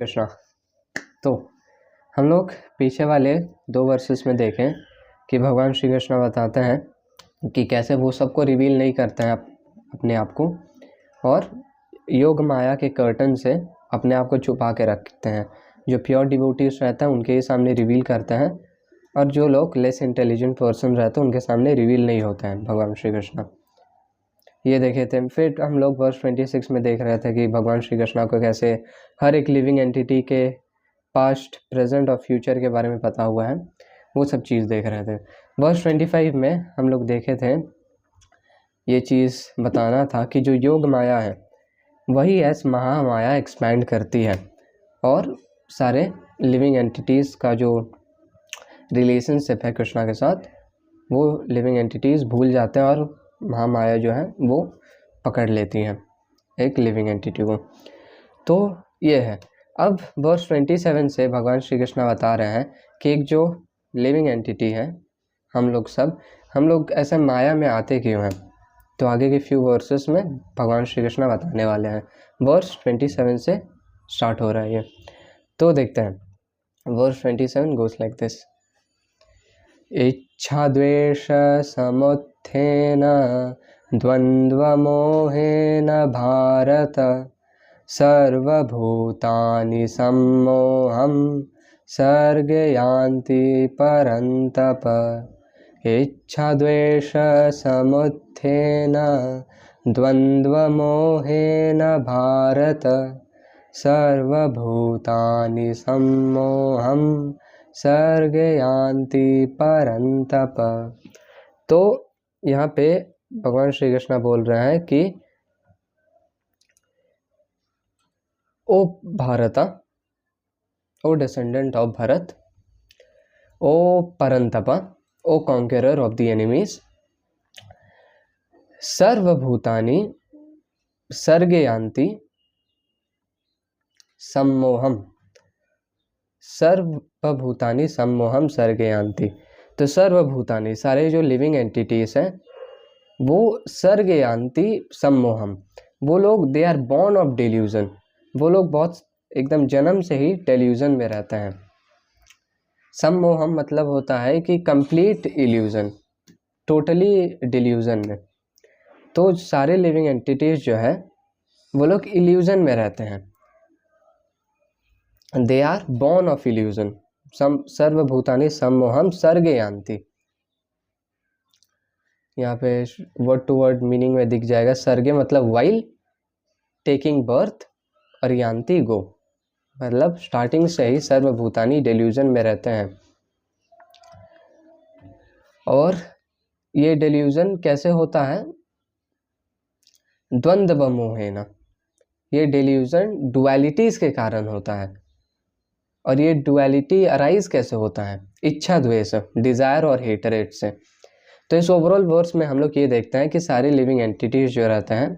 कृष्णा। तो हम लोग पीछे वाले 2 वर्सेस में देखें कि भगवान श्री कृष्ण बताते हैं कि कैसे वो सबको रिवील नहीं करते हैं अपने आप को, और योग माया के कर्टन से अपने आप को छुपा के रखते हैं। जो प्योर डिवोटीज रहते हैं उनके सामने रिवील करते हैं, और जो लोग लेस इंटेलिजेंट पर्सन रहते हैं उनके सामने रिवील नहीं होते हैं भगवान श्री कृष्ण। ये देखे थे। फिर हम लोग वर्स 26 में देख रहे थे कि भगवान श्री कृष्ण को कैसे हर एक लिविंग एंटिटी के पास्ट, प्रेजेंट और फ्यूचर के बारे में पता हुआ है, वो सब चीज़ देख रहे थे। वर्स 25 में हम लोग देखे थे, ये चीज़ बताना था कि जो योग माया है वही एस महामाया एक्सपैंड करती है, और सारे लिविंग एंटिटीज़ का जो रिलेशनशिप है कृष्णा के साथ, वो लिविंग एंटिटीज़ भूल जाते हैं और महामाया जो है वो पकड़ लेती हैं एक लिविंग एंटिटी को। तो ये है। अब वर्स 27 से भगवान श्री कृष्ण बता रहे हैं कि एक जो लिविंग एंटिटी है, हम लोग ऐसे माया में आते क्यों हैं। तो आगे के फ्यू वर्सेस में भगवान श्री कृष्ण बताने वाले हैं। वर्स 27 से स्टार्ट हो रहा है ये, तो देखते हैं। Verse 27 goes like this. इच्छा द्वेष समुत्थेन द्वंद्व मोहेन भारत सर्वभूतानि सम्मोहं सर्गयान्ति परन्तप। इच्छा द्वेष समुत्थेन द्वंद्व मोहेन भारत सर्वभूतानि सम्मोहं सर्गयान्ति परन्तप। तो यहाँ पे भगवान श्री कृष्ण बोल रहे हैं कि O Bharata, O descendant of Bharata, O Parantapa, O conqueror of the enemies, सर्वभूतानि सर्गयान्ति सम्मोहम, सर्वभूतानि सम्मोहम सर्गयान्ति। तो सर्वभूतानि, सारे जो लिविंग एंटिटीज हैं वो सर्गयान्ति सम्मोहम, वो लोग they are born of delusion, वो लोग बहुत एकदम जन्म से ही डेल्यूजन में रहते हैं। सम्मोहम मतलब होता है कि कंप्लीट इल्यूजन, टोटली डिल्यूजन में। तो सारे लिविंग एंटिटीज जो है वो लोग इल्यूजन में रहते हैं, they are born of illusion. सर्वभूतानि सम्मोहम सर्गयान्ति, यहाँ पे वर्ड टू वर्ड मीनिंग में दिख जाएगा। सर्गे मतलब वाइल टेकिंग बर्थ, और यान्ति गो मतलब स्टार्टिंग से ही सर्वभूतानि डेल्यूजन में रहते हैं। और ये डेल्यूजन कैसे होता है? द्वंद्व मोहेन, ये डेल्यूजन डुअलिटीज के कारण होता है। और ये डुअलिटी अराइज कैसे होता है? इच्छा द्वेष, डिजायर और हेटरेट से। तो इस ओवरऑल वर्स में हम लोग ये देखते हैं कि सारे लिविंग एंटिटीज जो रहते हैं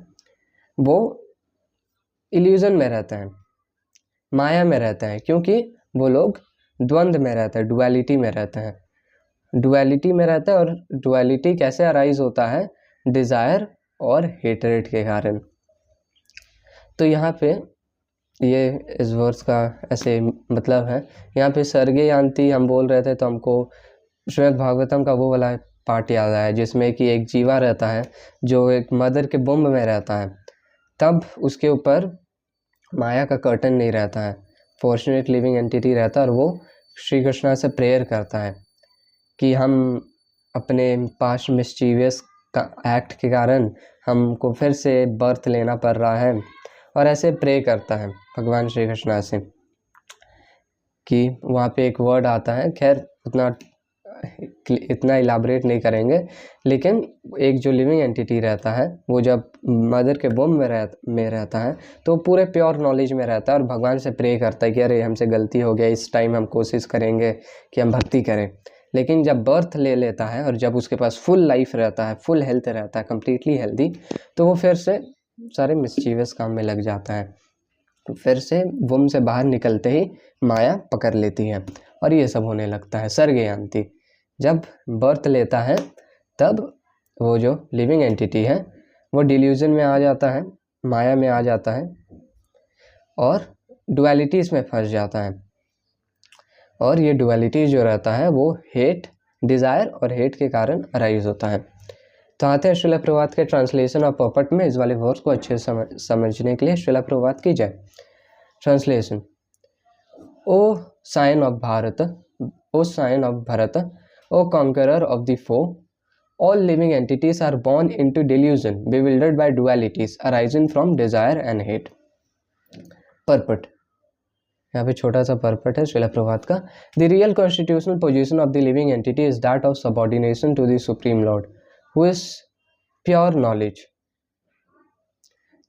वो इल्यूजन में रहते हैं, माया में रहते हैं, क्योंकि वो लोग द्वंद्व में रहते हैं, डुअलिटी में रहते हैं। डुअलिटी में रहते हैं, और डुअलिटी कैसे अराइज होता है? डिजायर और हेटरेट के कारण। तो यहाँ पे ये इस वर्स का ऐसे मतलब है। यहाँ पे सर्गयान्ति हम बोल रहे थे तो हमको श्रीमद् भागवतम का वो वाला पार्ट याद आया जिसमें कि एक जीवा रहता है जो एक मदर के बुम्ब में रहता है, तब उसके ऊपर माया का कर्टन नहीं रहता है, फॉर्चुनेट लिविंग एंटिटी रहता है, और वो श्री कृष्ण से प्रेयर करता है कि हम अपने पास्ट मिस्चीवियस का एक्ट के कारण हमको फिर से बर्थ लेना पड़ रहा है, और ऐसे प्रे करता है भगवान श्री कृष्ण से कि वहाँ पे एक वर्ड आता है, खैर इतना इलाबरेट नहीं करेंगे, लेकिन एक जो लिविंग एंटिटी रहता है वो जब मदर के वोम में रहता है तो पूरे प्योर नॉलेज में रहता है, और भगवान से प्रे करता है कि अरे हमसे गलती हो गया, इस टाइम हम कोशिश करेंगे कि हम भक्ति करें। लेकिन जब बर्थ ले लेता है और जब उसके पास फुल लाइफ रहता है, फुल हेल्थ रहता है, कम्प्लीटली हेल्दी, तो वो फिर से सारे मिस्चीवियस काम में लग जाता है। फिर से वुम से बाहर निकलते ही माया पकड़ लेती है, और ये सब होने लगता है सर्गयान्ति। जब बर्थ लेता है तब वो जो लिविंग एंटिटी है वो डिल्यूजन में आ जाता है, माया में आ जाता है, और डुअलिटीज़ में फंस जाता है, और ये डुअलिटी जो रहता है वो हेट, डिज़ायर और हेट के कारण अराइज होता है। तो आते हैं श्रील प्रभात के ट्रांसलेशन ऑफ पोपट में। इस वाले वर्स को अच्छे से समझने के लिए श्रील प्रभात की जय। Translation. O son of Bharata, O son of Bharata, O conqueror of the foe, all living entities are born into delusion, bewildered by dualities arising from desire and hate. Purport. यहाँ पे छोटा सा पर्पट है श्रील प्रभात का। The real constitutional position of the living entity is that of subordination to the Supreme Lord, who is pure knowledge.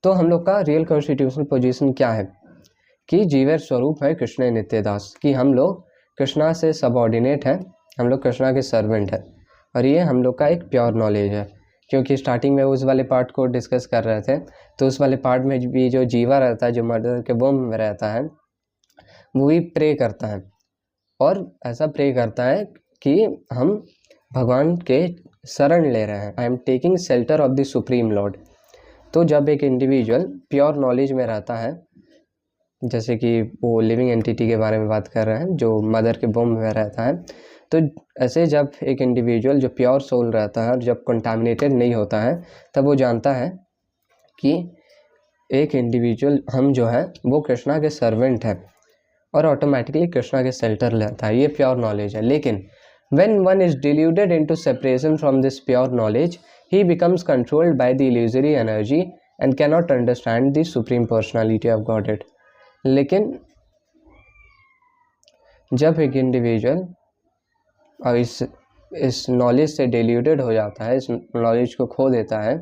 तो हम लोग का रियल कॉन्स्टिट्यूशनल पोजीशन क्या है कि जीवर स्वरूप है कृष्ण नित्यदास, कि हम लोग कृष्णा से सबऑर्डिनेट हैं, हम लोग कृष्णा के सर्वेंट हैं, और ये हम लोग का एक प्योर नॉलेज है। क्योंकि स्टार्टिंग में उस वाले पार्ट को डिस्कस कर रहे थे, तो उस वाले पार्ट में भी जो जीवा रहता है, जो मदर के वोम में रहता है, वो भी प्रे करता है, और ऐसा प्रे करता है कि हम भगवान के शरण ले रहे हैं, I am taking shelter of the supreme Lord. तो जब एक इंडिविजुअल प्योर नॉलेज में रहता है, जैसे कि वो लिविंग एंटिटी के बारे में बात कर रहे हैं जो मदर के वोम में रहता है, तो ऐसे जब एक इंडिविजुअल जो प्योर सोल रहता है और जब कंटामिनेटेड नहीं होता है, तब वो जानता है कि एक इंडिविजुअल हम जो है वो कृष्णा के सर्वेंट है, और ऑटोमेटिकली कृष्णा के शेल्टर लेता है। ये प्योर नॉलेज है। लेकिन when one is deluded into separation from this pure knowledge, he becomes controlled by the illusory energy and can not understand the supreme personality of godhead. लेकिन जब एक इंडिविजुअल और इस नॉलेज से डिल्यूटेड हो जाता है, इस नॉलेज को खो देता है,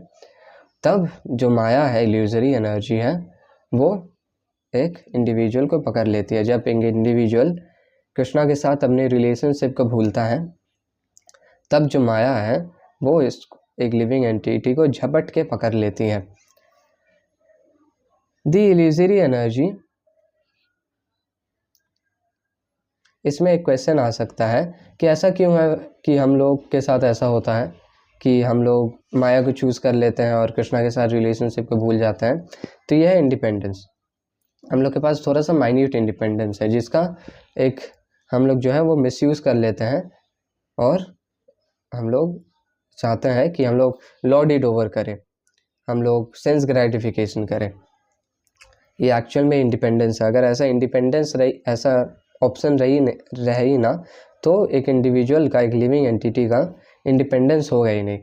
तब जो माया है, इल्यूजरी एनर्जी है, वो एक इंडिविजुअल को पकड़ लेती है। जब एक इंडिविजुअल कृष्णा के साथ अपने रिलेशनशिप को भूलता है, तब जो माया है वो इस एक लिविंग एंटिटी को झपट के पकड़ लेती है। द इल्यूजरी एनर्जी, इसमें एक क्वेश्चन आ सकता है कि ऐसा क्यों है कि हम लोग के साथ ऐसा होता है कि हम लोग माया को चूज़ कर लेते हैं और कृष्णा के साथ रिलेशनशिप को भूल जाते हैं। तो यह है इंडिपेंडेंस। हम लोग के पास थोड़ा सा माइन्यूट इंडिपेंडेंस है, जिसका एक हम लोग जो है वो मिसयूज़ कर लेते हैं, और हम लोग चाहते हैं कि हम लोग लॉर्ड इट ओवर करें, हम लोग सेंस ग्रेटिफिकेशन करें। ये एक्चुअल में इंडिपेंडेंस है। अगर ऐसा इंडिपेंडेंस रही, ऐसा ऑप्शन रहे ही ना, तो एक इंडिविजुअल का, एक लिविंग एंटिटी का इंडिपेंडेंस होगा ही नहीं।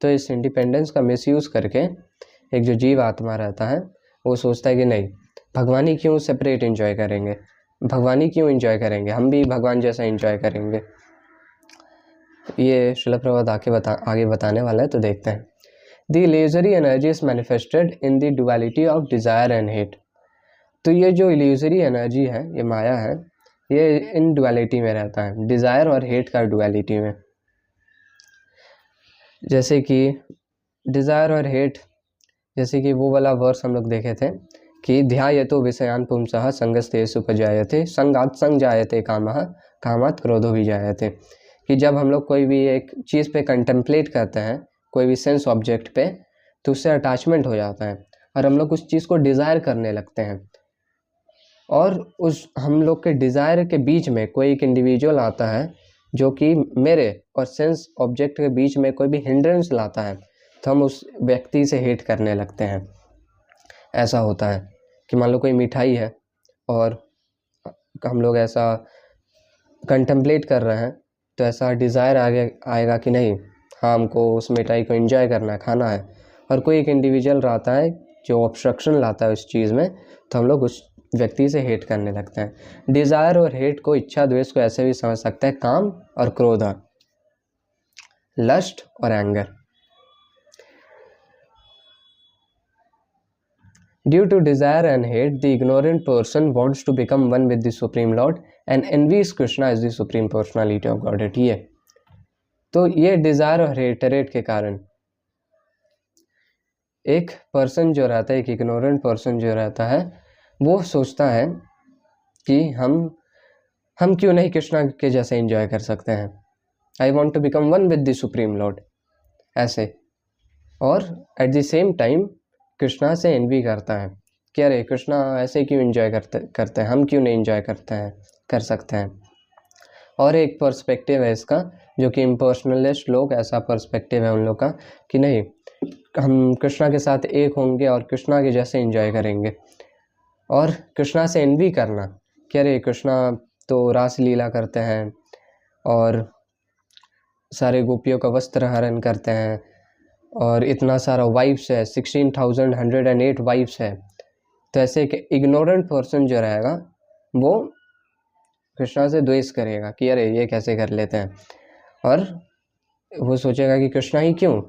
तो इस इंडिपेंडेंस का मिसयूज़ करके एक जो जीव आत्मा रहता है वो सोचता है कि नहीं, भगवान ही क्यों सेपरेट एंजॉय करेंगे, भगवान ही क्यों एंजॉय करेंगे, हम भी भगवान जैसा एंजॉय करेंगे। ये श्रील प्रभुपाद आगे बताने वाला है, तो देखते हैं। The illusory energy is manifested in the duality of desire and hate. तो ये जो इल्यूजरी एनर्जी है, ये माया है, ये इन डुअलिटी में रहता है, डिज़ायर और हेट का डुअलिटी में। जैसे कि डिज़ायर और हेट, जैसे कि वो वाला वर्स हम लोग देखे थे कि ध्यायतो विषयान पुंसः संगस्तेषु उपजायते संगात संजायते कामः कामात् क्रोधो विजायते। कि जब हम लोग कोई भी एक चीज़ पे कंटेम्पलेट करते हैं, कोई भी सेंस ऑब्जेक्ट पे, तो उससे अटैचमेंट हो जाता है और हम लोग उस चीज़ को डिज़ायर करने लगते हैं। और उस हम लोग के डिज़ायर के बीच में कोई एक इंडिविजुअल आता है जो कि मेरे और सेंस ऑब्जेक्ट के बीच में कोई भी हिंड्रेंस लाता है, तो हम उस व्यक्ति से हेट करने लगते हैं। ऐसा होता है कि मान लो कोई मिठाई है और हम लोग ऐसा कंटेम्पलेट कर रहे हैं, तो ऐसा डिज़ायर आएगा कि नहीं, हाँ हमको उस मिठाई को एंजॉय करना है, खाना है। और कोई एक इंडिविजुअल रहता है जो ऑब्स्ट्रक्शन लाता है उस चीज़ में, तो हम लोग उस व्यक्ति से हेट करने लगते हैं। डिज़ायर और हेट को, इच्छा द्वेष को ऐसे भी समझ सकते हैं, काम और क्रोध, लस्ट और anger. Due to desire and hate, the ignorant person wants to become one with the Supreme Lord and envies Krishna as the Supreme Personality of Godhead. ये तो ये डिज़ायर और हेटरेट के कारण एक पर्सन जो रहता है, एक इग्नोरेंट पर्सन जो रहता है, वो सोचता है कि हम क्यों नहीं कृष्णा के जैसे एंजॉय कर सकते हैं, I want to become one with the supreme Lord, ऐसे। और at the same time Krishna से एनवी करता है कि अरे कृष्णा ऐसे क्यों एंजॉय करते हैं, हम क्यों नहीं एंजॉय कर सकते हैं। और एक पर्सपेक्टिव है इसका, जो कि इम्पर्सनलिस्ट लोग, ऐसा पर्सपेक्टिव है उन लोग का कि नहीं, हम कृष्णा के साथ एक होंगे और कृष्णा के जैसे एंजॉय करेंगे। और कृष्णा से एनवी करना कि अरे कृष्णा तो रास लीला करते हैं और सारे गोपियों का वस्त्र हरण करते हैं और इतना सारा वाइफ्स है, 16,108 वाइफ्स है। तो ऐसे एक इग्नोरेंट पर्सन जो रहेगा वो कृष्णा से द्वेष करेगा कि अरे ये कैसे कर लेते हैं, और वो सोचेगा कि कृष्णा ही क्यों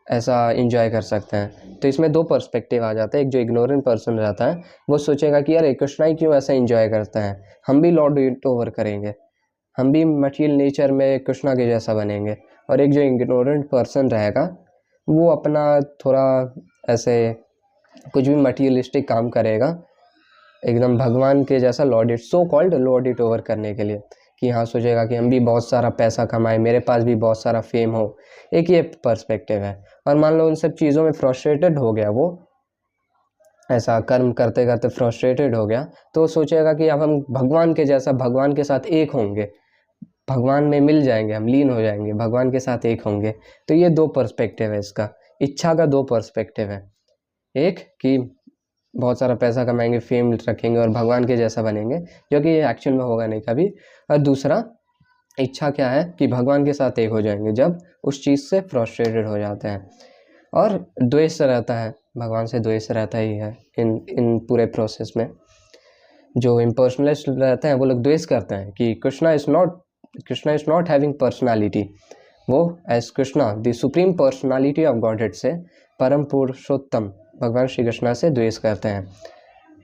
ऐसा एंजॉय कर सकते हैं। तो इसमें दो पर्सपेक्टिव आ जाता है। एक जो इग्नोरेंट पर्सन रहता है वो सोचेगा कि अरे कृष्णा ही क्यों ऐसा एंजॉय करते हैं, हम भी लॉर्ड इट ओवर करेंगे, हम भी मटीरियल नेचर में कृष्णा के जैसा बनेंगे। और एक जो इग्नोरेंट पर्सन रहेगा वो अपना थोड़ा ऐसे कुछ भी मटीरियलिस्टिक काम करेगा, एकदम भगवान के जैसा Lord it, so called Lord it over करने के लिए, कि हाँ सोचेगा कि हम भी बहुत सारा पैसा कमाएं, मेरे पास भी बहुत सारा फेम हो। एक ये पर्सपेक्टिव है। और मान लो उन सब चीज़ों में फ्रस्ट्रेटेड हो गया, वो ऐसा कर्म करते करते फ्रस्ट्रेटेड हो गया, तो सोचेगा कि अब हम भगवान के जैसा, भगवान के साथ एक होंगे, भगवान में मिल जाएंगे, हम लीन हो जाएंगे, भगवान के साथ एक होंगे। तो ये दो पर्सपेक्टिव है इसका, इच्छा का दो पर्सपेक्टिव है। एक कि बहुत सारा पैसा कमाएंगे, फेम रखेंगे और भगवान के जैसा बनेंगे, जो कि ये एक्चुअल में होगा नहीं कभी। और दूसरा इच्छा क्या है कि भगवान के साथ एक हो जाएंगे जब उस चीज़ से फ्रस्ट्रेटेड हो जाते हैं। और द्वेष रहता है, भगवान से द्वेष रहता ही है इन पूरे प्रोसेस में। जो इम्पर्सनलिस्ट रहते हैं वो लोग द्वेष करते हैं कि Krishna is not having personality. वो as Krishna the supreme personality of Godhead से, परम पुरुषोत्तम भगवान श्री कृष्णा से द्वेष करते हैं।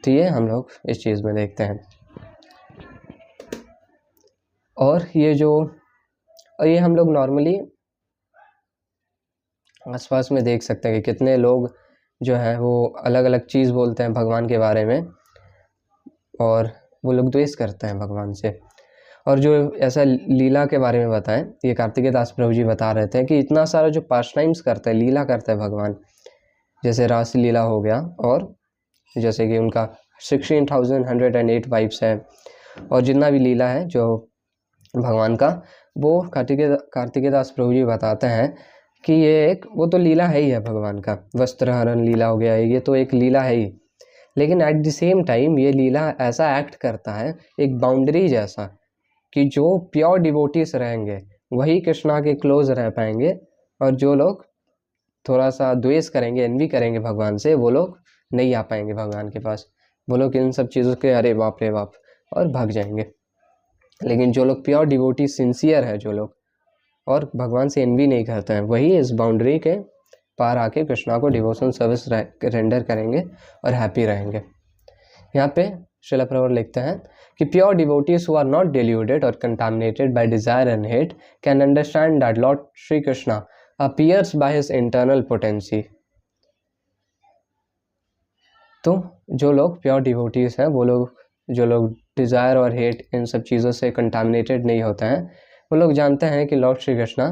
तो ये हम लोग इस चीज़ में देखते हैं। और ये हम लोग नॉर्मली आसपास में देख सकते हैं कि कितने लोग जो है वो अलग अलग चीज़ बोलते हैं भगवान के बारे में, और वो लोग द्वेष करते हैं भगवान से। और जो ऐसा लीला के बारे में बताएं, ये कार्तिकेय दास प्रभु जी बता रहे थे कि इतना सारा जो पास्ट टाइम्स करते हैं, लीला करते हैं भगवान, जैसे रास लीला हो गया, और जैसे कि उनका 16,108 वाइफ्स है, और जितना भी लीला है जो भगवान का, वो कार्तिकेय दास प्रभु जी बताते हैं कि ये वो तो लीला है ही है भगवान का। वस्त्र हरण लीला हो गया, ये तो एक लीला है ही, लेकिन एट द सेम टाइम ये लीला ऐसा एक्ट करता है एक बाउंड्री जैसा, कि जो प्योर डिवोटीज रहेंगे वही कृष्णा के क्लोज रह पाएंगे, और जो लोग थोड़ा सा द्वेष करेंगे, एनवी करेंगे भगवान से, वो लोग नहीं आ पाएंगे भगवान के पास। वो लोग इन सब चीज़ों के अरे बाप रे बाप और भाग जाएंगे। लेकिन जो लोग प्योर डिवोटी सिंसियर है, जो लोग और भगवान से एनवी नहीं करते हैं, वही इस बाउंड्री के पार आके कृष्णा को डिवोशन सर्विस रेंडर करेंगे और हैप्पी रहेंगे। यहाँ पे श्रील प्रभुपाद लिखते हैं कि pure devotees who are not diluted और contaminated by desire and hate can understand that lord Shri Krishna appears by his internal potency. तो जो लोग प्योर डिवोटीज हैं, वो लोग जो लोग डिज़ायर और हेट इन सब चीज़ों से कंटामिनेटेड नहीं होते हैं, वो लोग जानते हैं कि Lord Shri Krishna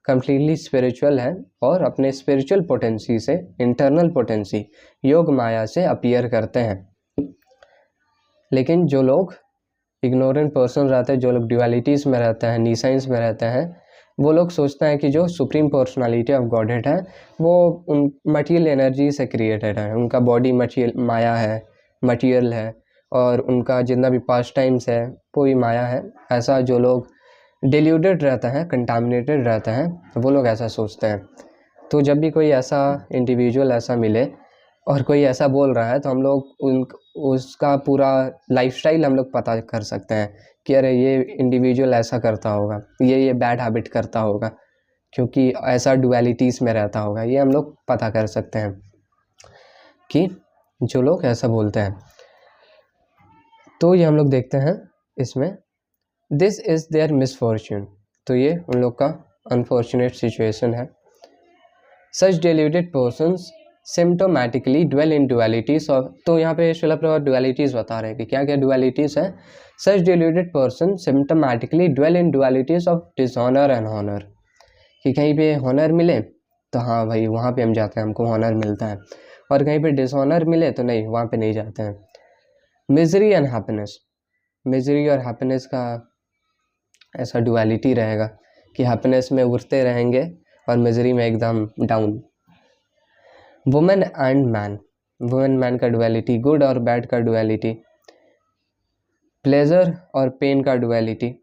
completely spiritual है और अपने स्पिरिचुअल पोटेंसी से, इंटरनल पोटेंसी योग माया से अपीयर करते हैं। लेकिन जो लोग इग्नोरेंट पर्सन रहते हैं, जो लोग ड्युअलिटीज़ में रहते हैं, नीसाइंस में रहते हैं, वो लोग सोचते हैं कि जो सुप्रीम पर्सनालिटी ऑफ गॉडहेड है वो उन मटीरियल एनर्जी से क्रिएटेड है, उनका बॉडी मटीरियल माया है, मटीरियल है, और उनका जितना भी पास्ट टाइम्स है वो भी माया है। ऐसा जो लोग डिल्यूटेड रहते हैं, कंटामिनेटेड रहते हैं, वो लोग ऐसा सोचते हैं। तो जब भी कोई ऐसा इंडिविजुअल ऐसा मिले और कोई ऐसा बोल रहा है, तो हम लोग उसका पूरा लाइफस्टाइल हम लोग पता कर सकते हैं कि अरे ये इंडिविजुअल ऐसा करता होगा, ये बैड हैबिट करता होगा, क्योंकि ऐसा डुअलिटीज़ में रहता होगा। ये हम लोग पता कर सकते हैं कि जो लोग ऐसा बोलते हैं। तो ये हम लोग देखते हैं इसमें, दिस इज़ देयर मिसफॉर्च्यून। तो ये उन लोग का अनफॉर्चुनेट सिचुएशन है। Such diluted persons symptomatically dwell in dualities of, तो यहाँ पे श्रील प्रभुपाद डुअलिटीज़ बता रहे हैं कि क्या क्या डुअलिटीज़ है। Such diluted person symptomatically dwell in dualities of dishonour and honour, कि कहीं पे हॉनर मिले तो हाँ भाई वहाँ पे हम जाते हैं, हमको हॉनर मिलता है, और कहीं पे डिसऑनर मिले तो नहीं, वहाँ पे नहीं जाते हैं। मिजरी एंड हैप्पीनेस, मिजरी और हैप्पीनेस का ऐसा डुअलिटी रहेगा कि हैप्पीनेस में उड़ते रहेंगे और मिजरी में एकदम down. Women and man, women man का डुअलिटी, गुड और बैड का डुअलिटी, प्लेजर और पेन का duality,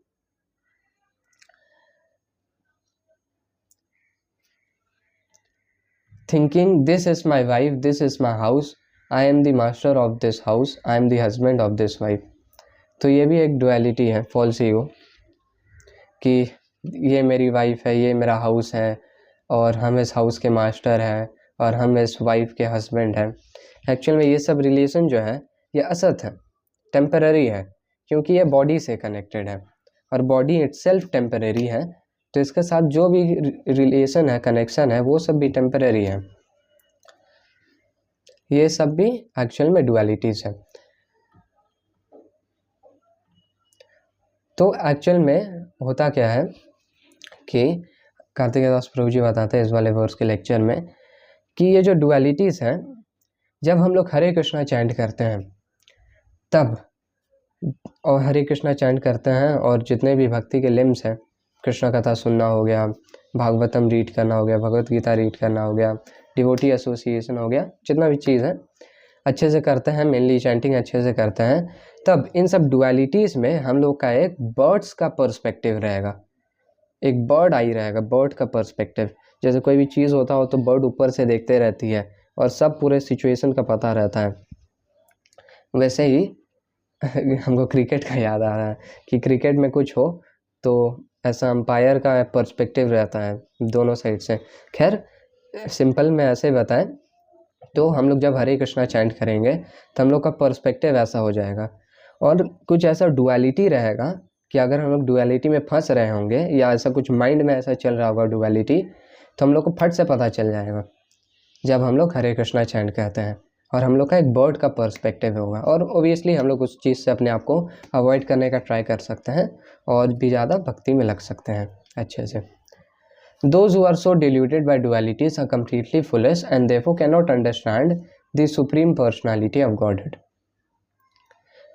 thinking this is my wife, this is my house, I am the master of this house, I am the husband of this wife. तो ये भी एक duality है, false ego, कि ये मेरी वाइफ है, ये मेरा हाउस है और हम इस हाउस के मास्टर हैं और हम इस वाइफ के हस्बैंड हैं। एक्चुअल में ये सब रिलेशन जो है ये असत है, टेम्पररी है, क्योंकि ये बॉडी से कनेक्टेड है और बॉडी इटसेल्फ टेम्पररी है, तो इसके साथ जो भी रिलेशन है, कनेक्शन है, वो सब भी टेम्पररी है। ये सब भी एक्चुअल में डुअलिटीज है। तो एक्चुअल में होता क्या है कि कार्तिकेय दास प्रभु जी बताते हैं इस वाले वर्स के लेक्चर में कि ये जो डुअलिटीज़ हैं, जब हम लोग हरे कृष्णा चैंट करते हैं तब, और हरे कृष्णा चैंट करते हैं और जितने भी भक्ति के लिम्स हैं, कृष्णा कथा सुनना हो गया, भागवतम रीड करना हो गया, भगवत गीता रीड करना हो गया, डिवोटी एसोसिएशन हो गया, जितना भी चीज़ है अच्छे से करते हैं, मेनली चैंटिंग अच्छे से करते हैं, तब इन सब डुअलिटीज़ में हम लोग का एक बर्ड्स का पर्सपेक्टिव रहेगा, एक बर्ड आई रहेगा, बर्ड का पर्सपेक्टिव। जैसे कोई भी चीज़ होता हो तो बर्ड ऊपर से देखते रहती है और सब पूरे सिचुएशन का पता रहता है। वैसे ही हमको क्रिकेट का याद आ रहा है कि क्रिकेट में कुछ हो तो ऐसा अंपायर का पर्सपेक्टिव रहता है दोनों साइड से। खैर सिंपल में ऐसे बताएं तो हम लोग जब हरे कृष्णा चैंट करेंगे तो हम लोग का पर्सपेक्टिव ऐसा हो जाएगा, और कुछ ऐसा डुअलिटी रहेगा कि अगर हम लोग डुअलिटी में फंस रहे होंगे या ऐसा कुछ माइंड में ऐसा चल रहा होगा डुअलिटी, तो हम लोग को फट से पता चल जाएगा जब हम लोग हरे कृष्णा चैंट कहते हैं, और हम लोग का एक बर्ड का पर्सपेक्टिव होगा, और ओबियसली हम लोग उस चीज़ से अपने आप को अवॉइड करने का ट्राई कर सकते हैं और भी ज़्यादा भक्ति में लग सकते हैं अच्छे से। Those who are so deluded by dualities are completely foolish and therefore cannot understand the supreme personality of Godhead.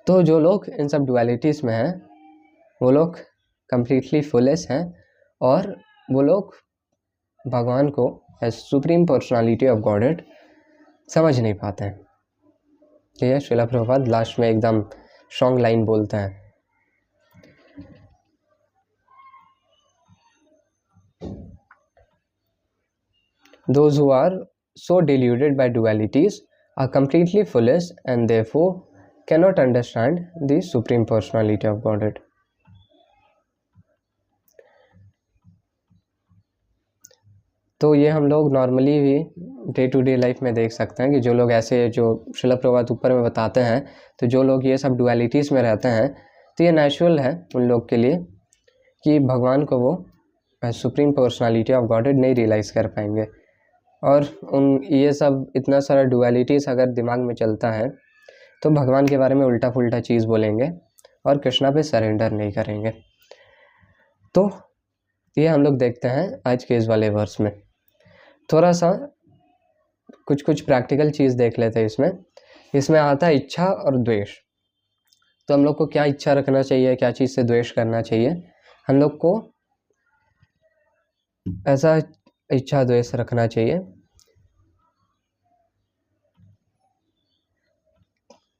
तो जो लोग इन सब डुअलिटीज़ में हैं वो लोग completely foolish हैं और वो लोग भगवान को as supreme personality of Godhead समझ नहीं पाते हैं। ये श्रील प्रभुपाद लास्ट में एकदम स्ट्रॉन्ग लाइन बोलते हैं, Those who are so deluded by dualities are completely foolish and therefore cannot understand the supreme personality of Godhead. तो ये हम लोग नॉर्मली भी डे टू डे लाइफ में देख सकते हैं कि जो लोग ऐसे, जो श्रील प्रभुपाद ऊपर में बताते हैं, तो जो लोग ये सब डुअलिटीज़ में रहते हैं तो ये नेचुरल है उन लोग के लिए कि भगवान को वो सुप्रीम पर्सनालिटी ऑफ गॉडेड नहीं रियलाइज़ कर पाएंगे, और उन ये सब इतना सारा डुअलिटीज़ अगर दिमाग में चलता है तो भगवान के बारे में उल्टा पुल्टा चीज़ बोलेंगे और कृष्णा पे सरेंडर नहीं करेंगे। तो ये हम लोग देखते हैं आज के इस वाले वर्स में। थोड़ा सा कुछ प्रैक्टिकल चीज़ देख लेते हैं। इसमें आता है इच्छा और द्वेष। तो हम लोग को क्या इच्छा रखना चाहिए, क्या चीज़ से द्वेष करना चाहिए। हम लोग को ऐसा इच्छा द्वेष रखना चाहिए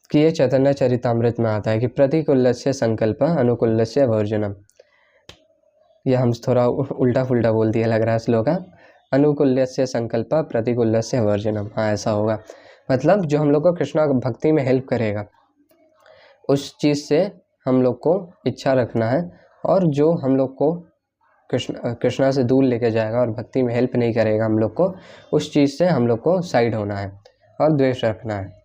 कि ये चैतन्य चरितामृत में आता है कि प्रतिकूल्यस्य संकल्प अनुकूल्यस्य वर्जनम। ये हम थोड़ा उल्टा पुल्टा बोल दिया लग रहा है श्लोक, अनुकूल्यस्य संकल्प प्रतिकूल्यस्य वर्जनम। हाँ ऐसा होगा, मतलब जो हम लोग को कृष्णा भक्ति में हेल्प करेगा उस चीज़ से हम लोग को इच्छा रखना है, और जो हम लोग को कृष्णा से दूर लेके जाएगा और भक्ति में हेल्प नहीं करेगा हम लोग को, उस चीज़ से हम लोग को साइड होना है और द्वेष रखना है।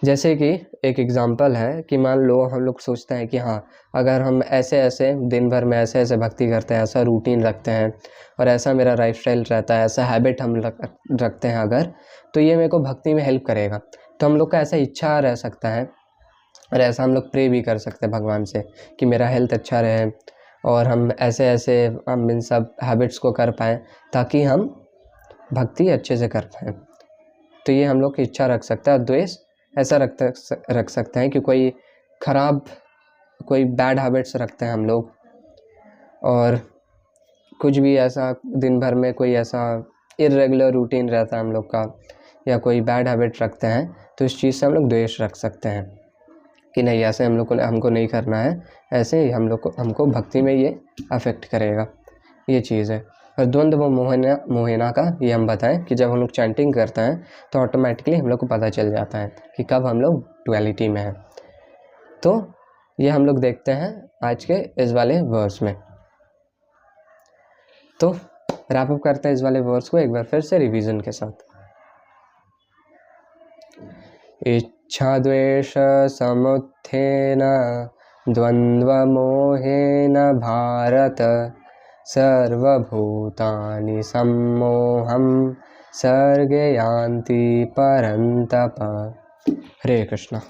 जैसे कि एक एग्जांपल है कि मान लो हम लोग सोचते हैं कि हाँ अगर हम ऐसे ऐसे दिन भर में ऐसे ऐसे भक्ति करते हैं, ऐसा रूटीन रखते हैं और ऐसा मेरा लाइफस्टाइल रहता है, ऐसा हैबिट हम रखते हैं अगर, तो ये मेरे को भक्ति में हेल्प करेगा। तो हम लोग का ऐसा इच्छा रह सकता है और ऐसा हम लोग प्रे भी कर सकते हैं भगवान से कि मेरा हेल्थ अच्छा रहे और हम ऐसे ऐसे हम इन सब हैबिट्स को कर पाएँ ताकि हम भक्ति अच्छे से कर पाएँ। तो ये हम लोग की इच्छा रख सकते हैं। और द्वेष ऐसा रख सकते हैं कि कोई बैड हैबिट्स रखते हैं हम लोग, और कुछ भी ऐसा दिन भर में कोई ऐसा इर्रेगुलर रूटीन रहता है हम लोग का, या कोई बैड हैबिट रखते हैं, तो इस चीज़ से हम लोग द्वेष रख सकते हैं कि नहीं, ऐसे हमको नहीं करना है, ऐसे ही हमको भक्ति में ये अफेक्ट करेगा, ये चीज़ है। और द्वंद्व व मोहिना का ये हम बताएं कि जब हम लोग चैंटिंग करते हैं तो ऑटोमेटिकली हम लोग को पता चल जाता है कि कब हम लोग डुअलिटी में हैं। तो ये हम लोग देखते हैं आज के इस वाले वर्स में। तो रैप अप करते हैं इस वाले वर्स को एक बार फिर से रिवीजन के साथ। इच्छा द्वेष समुत्थेन द्वंद्व मोहेन भारत सर्वभूतानि सम्मोहं सर्गे यान्ति परन्तप। हरे कृष्णा।